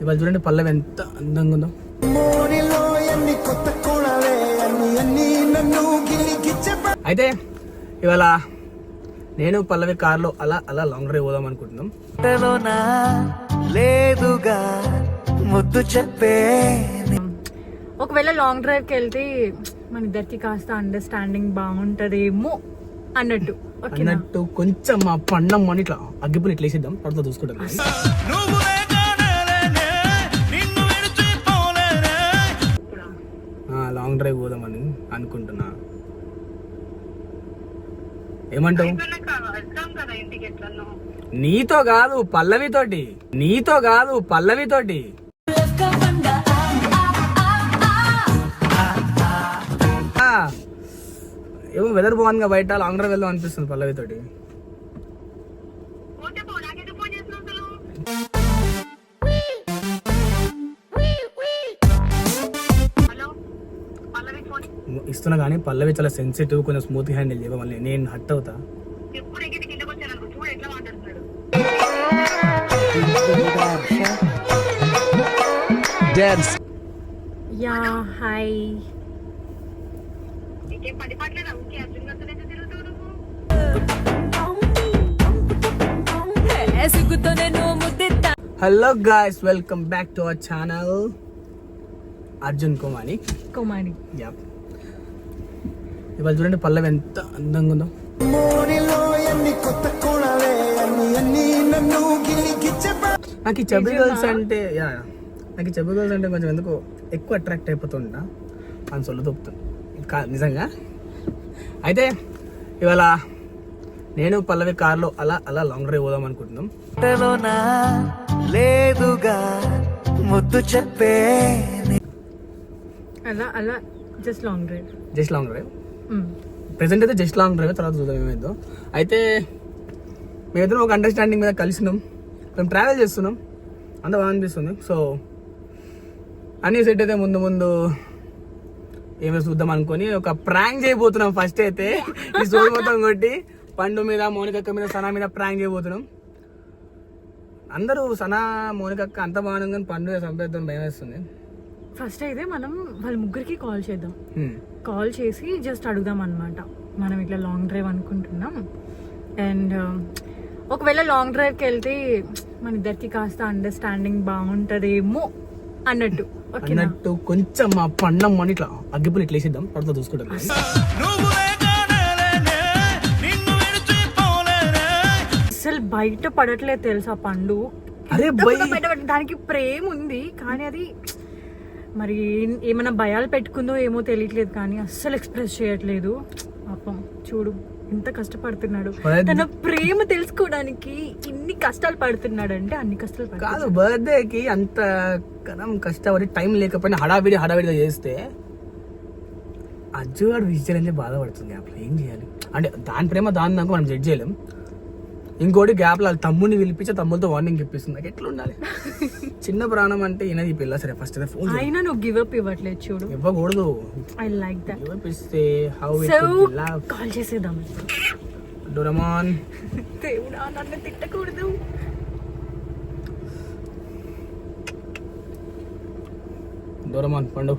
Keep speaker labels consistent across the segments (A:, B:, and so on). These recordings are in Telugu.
A: ఇవాళ చూడండి పల్లవి ఎంత అందంగా ఉందో. అయితే ఇవాళ నేను పల్లవి కార్లో అలా అలా లాంగ్ డ్రైవ్ పోదాం అనుకుంటున్నాం. లేదుగా
B: ముద్దు చెప్పే ఒకవేళ లాంగ్ డ్రైవ్ కి వెళ్తే మన ఇద్దరికి కాస్త అండర్స్టాండింగ్ బాగుంటదేమో అన్నట్టు
A: కొంచెం మా పండం అని ఇట్లా అగ్గిపులు ఇట్లా వేసిద్దాం, తర్వాత చూసుకుంటాం. లాంగ్ డ్రైవ్ పోదామని అనుకుంటున్నా, ఏమంటావు? నీతో కాదు పల్లవితోటి, ఏమో వెదర్ బాగుందిగా బయట, లాంగ్ డ్రైవ్ వెళ్దాం అనిపిస్తుంది పల్లవితోటి. ఇస్తున్నా కానీ పల్లవి చాలా సెన్సిటివ్, కొంచెం స్మూత్ హ్యాండిల్ చేయవా, మళ్ళీ నేను హట్ అవుతా.
B: Yeah hi,
A: hello guys, welcome back to our channel Arjun Kumari. Yeah, ఇవాళ చూడండి పల్లవి ఎంత అందంగా ఉందో. నాకు ఈ చెబి గర్ల్స్ అంటే కొంచెం ఎందుకు ఎక్కువ అట్రాక్ట్ అయిపోతుంటా అని సొల్లు తొప్పుతుంది నిజంగా. అయితే ఇవాళ నేను పల్లవి కార్లో అలా అలా లాంగ్ డ్రైవ్ పోదాం అనుకుంటున్నాం. లేదుగా ముద్దు చెప్పే
B: అలా జస్ట్ లాంగ్ డ్రైవ్
A: ప్రెసెంట్ అయితే జస్ట్ లాంగ్ డ్రైవ్, తర్వాత చూద్దాం ఏమైందో. అయితే మేమిద్దరం ఒక అండర్స్టాండింగ్ మీద కలిసినాం, మేము ట్రావెల్ చేస్తున్నాం, అంత బాగా అనిపిస్తుంది. సో అన్నీ సెట్ అయితే ముందు ఏమో చూద్దాం అనుకొని ఒక ప్రాంక్ చేయబోతున్నాం. ఫస్ట్ అయితే ఈ సోల్ మొత్తం కొట్టి పండు మీద, మౌనికక్క మీద, సనా మీద ప్రాంక్ చేయబోతున్నాం. అందరూ సనా మౌనికక్క అంత బాగుంది కానీ పండు చంపేద్దాం భయం వేస్తుంది.
B: ఫస్ట్ అయితే మనం వాళ్ళ ముగ్గురికి కాల్ చేద్దాం, కాల్ చేసి జస్ట్ అడుగుదాం అన్నమాట, మనం ఇట్లా లాంగ్ డ్రైవ్ అనుకుంటున్నాం అండ్ ఒకవేళ లాంగ్ డ్రైవ్ కి వెళ్తే మన ఇద్దరికి కాస్త అండర్స్టాండింగ్ బాగుంటదేమో అన్నట్టు
A: కొంచెం మా పండం అని ఇట్లా అగ్గిపులు ఇట్లా వేసిద్దాం, తర్వాత చూసుకుంటాం.
B: అసలు బయట పడట్లేదు తెలుసా పండు, దానికి ప్రేమ ఉంది కానీ అది మరి ఏమైనా భయాలు పెట్టుకుందో ఏమో తెలియట్లేదు, కానీ అస్సలు ఎక్స్ప్రెస్ చేయట్లేదు. పాపం చూడు ఎంత కష్టపడుతున్నాడు, తన ప్రేమ తెలుసుకోవడానికి ఇన్ని కష్టాలు పడుతున్నాడు అంటే అన్ని కష్టాలు
A: కాదు. బర్త్డేకి అంత కష్టపడి టైం లేకపోయినా హడావిడిగా చేస్తే అజ్జుగాడు విజయాలని బాధపడుతుంది. అప్పుడు ఏం చేయాలి అంటే దాని ప్రేమ దాని దాకా మనం జడ్జ్ చేయలేం. ఇంకోటి గ్యాప్ లో తమ్ముడిని పిలిపించి తమ్ముడితో వార్నింగ్ ఇప్పిస్తుంది. నాకు ఎట్లా ఉండాలి? చిన్న ప్రాణం అంటే ఈయనది పిల్ల. సరే ఫస్ట్ ఫోన్
B: అయినా నువ్వు గివ్ అప్ ఇవ్వట్లేదు చూడు,
A: ఇవ్వకూడదు.
B: I like that.
A: Give up ఇస్తే how it
B: would love. Call చేసేద్దాం.
A: డోరేమాన్
B: దేవుడా నన్ను తిట్టకూడదు.
A: డోరేమాన్ పండు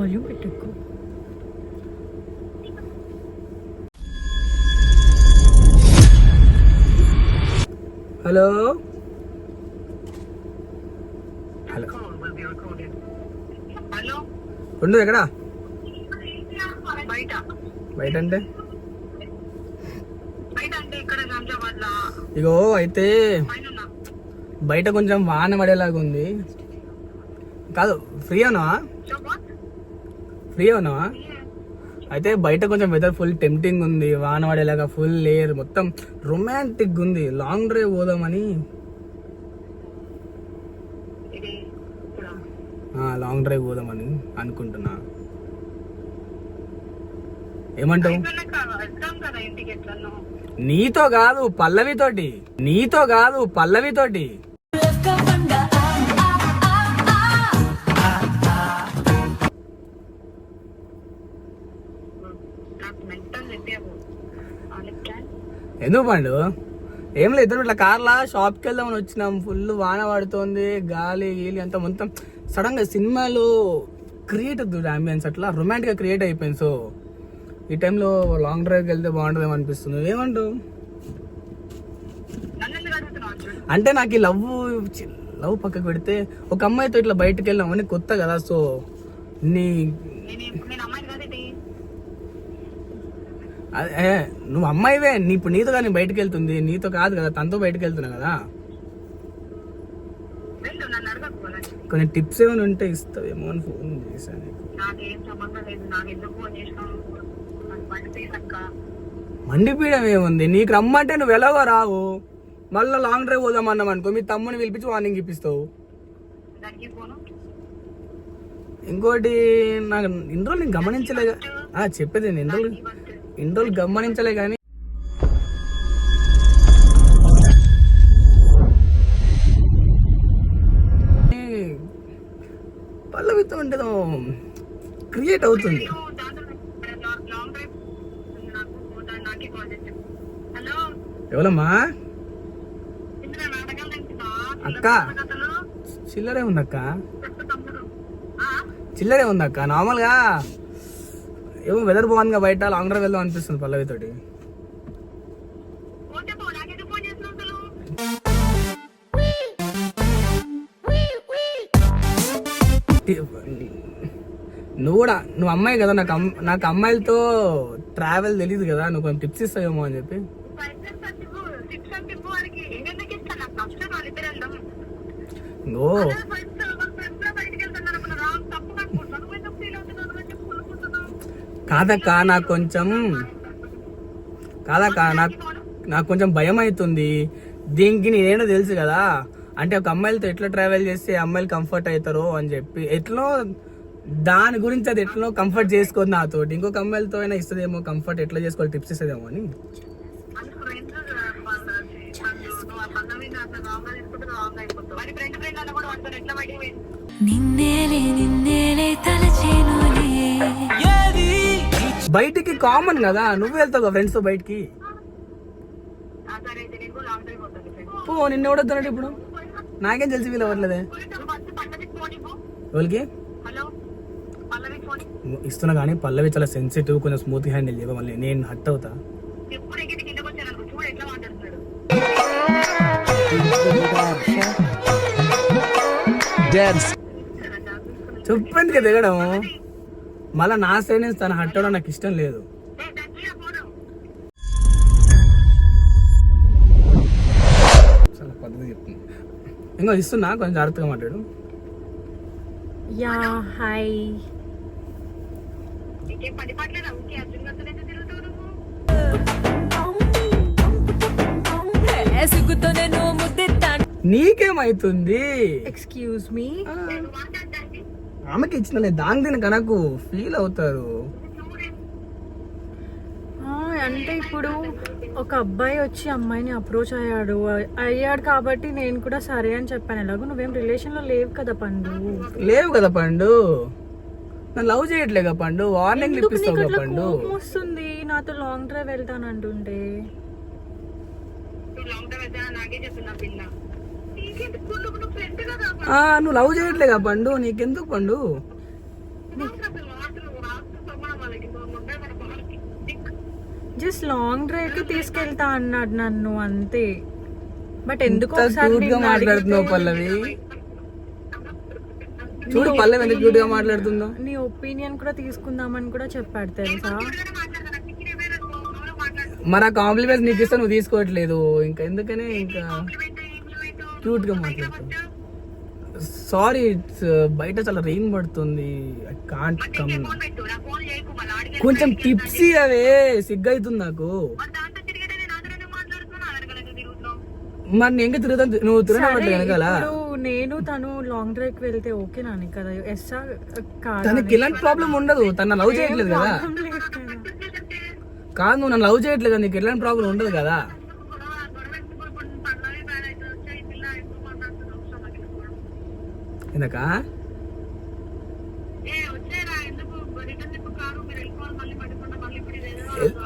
B: వాల్యూమ్ పెట్టకు.
A: హలో ఉండు, ఎక్కడా? బయట అంటే ఇగో అయితే బయట కొంచెం వాన పడేలాగా ఉంది. కాదు ఫ్రీ అవునావా? అయితే బయట కొంచెం వెదర్ ఫుల్ టెంప్టింగ్ ఉంది, వాన పడేలాగా ఫుల్ లేయర్ మొత్తం రొమాంటిక్ ఉంది. లాంగ్ డ్రైవ్ పోదామని అనుకుంటున్నా, ఏమంటావు? నీతో కాదు పల్లవితోటి. ఎందుకు పండు ఏం లేదు, ఇద్దరు ఇట్లా కార్లా షాప్కి వెళ్దామని వచ్చినాం. ఫుల్ వాన పడుతోంది, గాలి గీలి అంతా మొత్తం సడన్ గా సినిమాలో క్రియేట్ అవుతుంది అంబియన్స్, అట్లా రొమాంటిక్ గా క్రియేట్ అయిపోయింది. సో ఈ టైంలో లాంగ్ డ్రైవ్కి వెళ్తే బాగుంటుందేమో అనిపిస్తుంది. ఏమంటావు? అంటే నాకు ఈ లవ్ పక్కకు పెడితే ఒక అమ్మాయితో ఇట్లా బయటకు వెళ్ళామని కొత్త కదా. సో నీ అదే నువ్వు అమ్మాయివే, ఇప్పుడు నీతో కానీ బయటకు వెళ్తుంది, నీతో కాదు కదా, తనతో బయటకు వెళ్తున్నా కదా. కొన్ని టిప్స్ ఏమైనా ఉంటే ఇస్తావేమో అని ఫోన్ చేశాను. మండిపీయడం ఏముంది, నీకు రమ్మంటే నువ్వు ఎలాగో రావు. మళ్ళీ లాంగ్ డ్రైవ్ పోదామన్నాం అనుకో, మీ తమ్ముని పిలిపించి వార్నింగ్ ఇప్పిస్తావు. ఇంకోటి నాకు ఇన్ని రోజులు నేను గమనించలే, చెప్పేది నేను ఇన్ని రోజులు గమనించలే కానీ పల్లవితో ఉంటే క్రియేట్ అవుతుంది. ఎవరమ్మా? అక్క చిల్లరే ఉందక్క, చిల్లరే ఉందక్క. నార్మల్గా ఏమో వెదర్ బాగుందిగా, బయట లాంగ్ డ్రైవ్ వెళ్దాం అనిపిస్తుంది పల్లవితోటి. నువ్వు అమ్మాయి కదా, నాకు అమ్మాయిలతో ట్రావెల్ తెలియదు కదా, నువ్వు కొంచెం టిప్స్ ఇస్తావేమో అని చెప్పి. ఓ కాదక్క, నాకు కొంచెం భయం అవుతుంది దీనికి. నేనేంటో తెలుసు కదా, అంటే ఒక అమ్మాయిలతో ఎట్లా ట్రావెల్ చేస్తే అమ్మాయిలు కంఫర్ట్ అవుతారో అని చెప్పి, ఎట్లా దాని గురించి అది ఎట్లా కంఫర్ట్ చేసుకోదు నాతోటి. ఇంకొక అమ్మాయిలతో అయినా ఇస్తుందేమో కంఫర్ట్, ఎట్లా చేసుకోవాలి టిప్స్ ఇస్తుందేమో అని. బయటికి కామన్ కదా, నువ్వు వెళ్తావు ఫ్రెండ్స్ తో బయటికి. పో, నిన్న ఎవడొద్దానంటే ఇప్పుడు నాకేం తెలిసి వీళ్ళు అవ్వట్లేదే. ఎవరికి ఇస్తున్నా కానీ పల్లవి చాలా సెన్సిటివ్, కొంచెం స్మూత్ హ్యాండిల్ చేయవా, మళ్ళీ నేను హట్ అవుతా. చెప్పింది కదా దిగడం, మళ్ళీ నా సైడ్ నుంచి తను హట్ అవడం నాకు ఇష్టం లేదు. చాలా పద్ధతి చెప్తుంది. ఇంకో ఇస్తున్నా, కొంచెం జాగ్రత్తగా మాట్లాడు.
B: Yeah hi. నీకేమైతుంది? ఎక్స్క్యూజ్ మీ,
A: ఆమెకి ఇచ్చిన దాని దీనికి నాకు ఫీల్ అవుతారు.
B: అంటే ఇప్పుడు ఒక అబ్బాయి వచ్చి అమ్మాయిని అప్రోచ్ అయ్యాడు కాబట్టి నేను కూడా సరే అని చెప్పాను. ఎలాగో నువ్వేం రిలేషన్ లో లేవు కదా పండు. నన్ను లవ్ చేయట్లేగా పండు, వార్నింగ్ ఇప్పిస్తావు పండు. వస్తుంది నాతో లాంగ్ డ్రైవ్ వెళ్తాను అంటుంటే. నువ్వు లవ్ చేయట్లేగా పండు, నీకెందుకు పండు? జస్ట్ లాంగ్ డ్రైవ్ కి తీసుకెళ్తా అన్నాడు నన్ను, అంతే. బట్ ఎందుకు
A: మాట్లాడుతున్నావు పల్లవి? చూడు పల్లవి ఎంత క్యూట్ గా మాట్లాడుతుందో.
B: నీ ఒపీనియన్ కూడా తీసుకుందామని కూడా చెప్పాడు తెలుసా.
A: మరి ఆ కాంప్లిమెంట్స్ నీకు ఇస్తా, నువ్వు తీసుకోవట్లేదు. ఇంకా ఎందుకనే ఇంకా క్యూట్ గా మాట్లాడుతావు. సారీ, బయట చాలా రెయిన్ పడుతుంది, ఐ కాంట్ కమ్. కొంచెం టిప్స్ అవే, సిగ్గైతుంది నాకు. మరి నేను తిరుగుతాను, నువ్వు తిరగబట్టు వెనకాల.
B: నేను తను లాంగ్ డ్రైవ్ కి వెళ్తే ఓకేనా కదా?
A: తనకి ఇలాంటి ప్రాబ్లం ఉండదు, తన లవ్ చేయట్లేదు కదా. కాదు, నువ్వు నన్ను లవ్ చేయట్లేదు, నీకు ఎలాంటి ప్రాబ్లం ఉండదు కదా. ఎందుక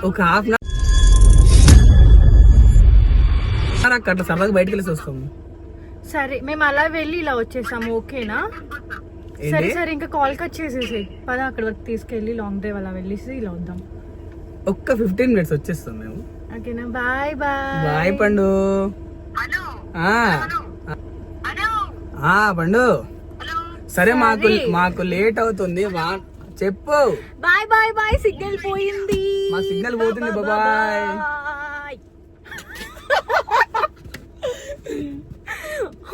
A: ఒక హాఫ్ అక్క అట్లా సరదాగా బయటకు వెళ్ళేసి వస్తాం.
B: సరే మేము అలా వెళ్ళి ఇలా వచ్చేసాము, ఓకేనా? సరే సరే ఇంకా కాల్ కట్ చేసేసి పద, అక్కడ వరకు తీసుకెళ్ళి లాంగ్ డ్రైవ్ అలా వెళ్ళేసి ఇలా వద్దాం.
A: ఒక్క 15 minutes వచ్చేస్తాం మేము.
B: ఓకేనా? Bye bye.
A: బాయ్ పండు. పండు సరే, మాకు లేట్ అవుతుంది, చెప్పు.
B: Bye bye bye. సిగ్నల్ పోయింది,
A: మా సిగ్నల్ పోతుంది. బాయ్.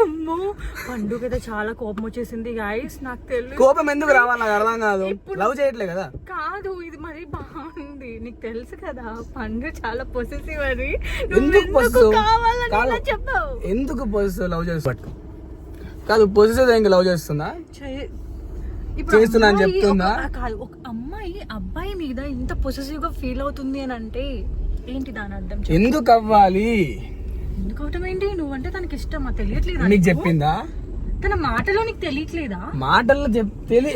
B: అమ్మో పండుగ చాలా కోపం వచ్చేసింది గైస్, నాకు తెలియదు.
A: కోపం ఎందుకు రావాలి నాకు అర్థం కాదు. లవ్ చేయట్లే కదా.
B: కాదు, ఇది మరి బాగుంది, నీకు తెలుసు కదా పండు చాలా పొసెసివ్ అని.
A: ఎందుకు
B: చెప్పావు
A: ఎందుకు పొసెసివ్? లవ్ చేస్తు కాదు, పొసెసివ్ ఇంకా లవ్ చేస్తుందా? చేస్తున్నా అని చెప్తుందా?
B: కాదు, ఒక అమ్మాయి అబ్బాయి మీద ఇంత పొసెసివ్ గా ఫీల్ అవుతుంది అని అంటే ఏంటి దాని అర్థం?
A: ఎందుకు అవ్వాలి?
B: ఎందుకు అవటం ఏంటి? నువ్వంటే తనకి ఇష్టమా? తెలియట్లేదా
A: నీకు చెప్పిందా?
B: తన మాటలో నీకు తెలియట్లేదా?
A: మాటల్లో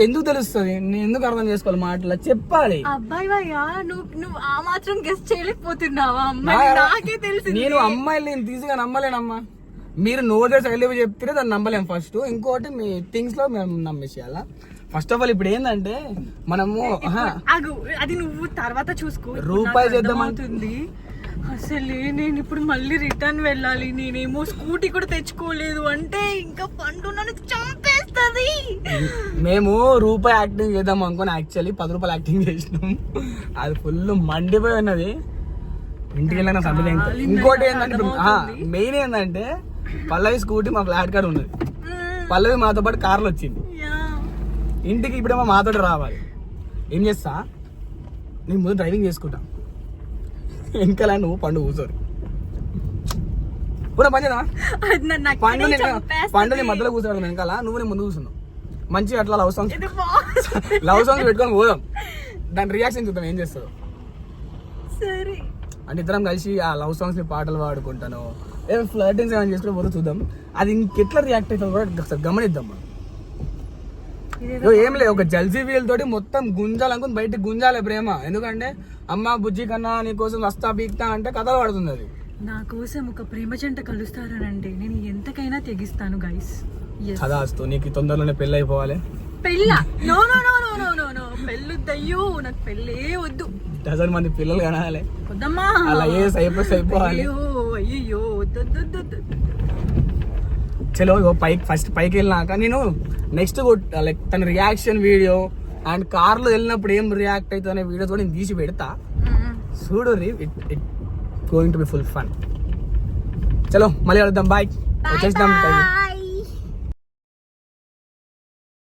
A: ఎందుకు తెలుస్తుంది? నేను ఎందుకు అర్థం చేసుకోవాలి? మాటల్లో చెప్పాలి.
B: అబ్బాయి వయ్యా, నువ్వు ఆ మాత్రం గెస్ట్ చేయలేకపోతున్నావా? అమ్మాయి నాకే తెలిసి.
A: నేను అమ్మాయిలు ఈజీగా నమ్మలేనమ్మా. మీరు నోదే సైడ్ చెప్తే దాన్ని నమ్మలేం. ఫస్ట్ ఇంకోటి మీ థింగ్స్ లో మేము నమ్మేసేయాలా? ఫస్ట్ ఆఫ్ ఆల్ ఇప్పుడు ఏంటంటే మనము
B: అది నువ్వు తర్వాత చూసుకో,
A: రూపాయి చేద్దామంటుంది.
B: అసలు నేను ఇప్పుడు మళ్ళీ రిటర్న్ వెళ్ళాలి, నేనేమో స్కూటీ కూడా తెచ్చుకోలేదు అంటే ఇంకా పండు నన్ను చంపేస్తుంది.
A: మేము రూపాయి యాక్టింగ్ చేద్దాం అనుకుని యాక్చువల్లీ 10 రూపాయలు యాక్టింగ్ చేసినాం. అది ఫుల్ మండిపోయి ఉన్నది. ఇంటికి వెళ్ళిన సమయం. ఇంకోటి ఏంటంటే మెయిన్ ఏంటంటే పల్లవి స్కూటీ మా ఫ్లాట్ కార్డ్ ఉన్నది. పల్లవి మాతో పాటు కార్లో వచ్చింది ఇంటికి. ఇప్పుడేమో మాతో రావాలి. ఏం చేస్తా, నేను ముందు డ్రైవింగ్ చేసుకుంటా, వెనకాల నువ్వు పండు కూర్చోరు. పూరా పని చేద్దామా? పండుని మధ్యలో కూర్చోవడం వెనకాల, నువ్వు నేను ముందు కూర్చున్నావు. మంచిగా అట్లా లవ్ సాంగ్స్ పెట్టుకొని పోదాం. దాని రియాక్షన్ చూద్దాం ఏం చేస్తావు. అంటే ఇద్దరం కలిసి ఆ లవ్ సాంగ్స్ పాటలు పాడుకుంటాను, ఏదో ఫ్లర్టింగ్స్ ఏమైనా చేసుకుని పోతే చూద్దాం. అది ఇంకెట్లా రియాక్ట్ అవుతుందో కూడా గమనిద్దాం మనం. ఏం లేదు, ఒక జల్సీ ఫీల్ తోటి మొత్తం గుంజాలనుకుని బయటకు గుంజాలి ప్రేమ. ఎందుకంటే అమ్మ బుజ్జి కన్నా నీకోసం వస్తా బీక్తా అంటే కథలు పడుతుంది. అది
B: నా కోసం ఒక ప్రేమ జంట కలుస్తారనంటే నేను ఎంతకైనా తెగిస్తాను గైస్.
A: చదాస్తూ నీకు తొందరలోనే పెళ్ళి అయిపోవాలి.
B: పెళ్ళ? No no no no no no no, పెళ్ళొద్దయ్యో, నాకు పెళ్ళే వద్దు.
A: డజన్ మంది పిల్లలు కనాలి.
B: వద్దమ్మా,
A: అలా అయిపోవాలి.
B: అయ్యో
A: చలో ఫస్ట్ పైకి వెళ్ళినాక నేను నెక్స్ట్ లైక్ తన రియాక్షన్ వీడియో అండ్ కార్ లో వెళ్ళినప్పుడు ఏం రియాక్ట్ అవుతుంది అనే వీడియో కూడా నేను తీసి పెడతా. చూడు, it going to be full fun. చలో మళ్ళీ వెళ్దాం. బాయ్. వచ్చేస్తాం.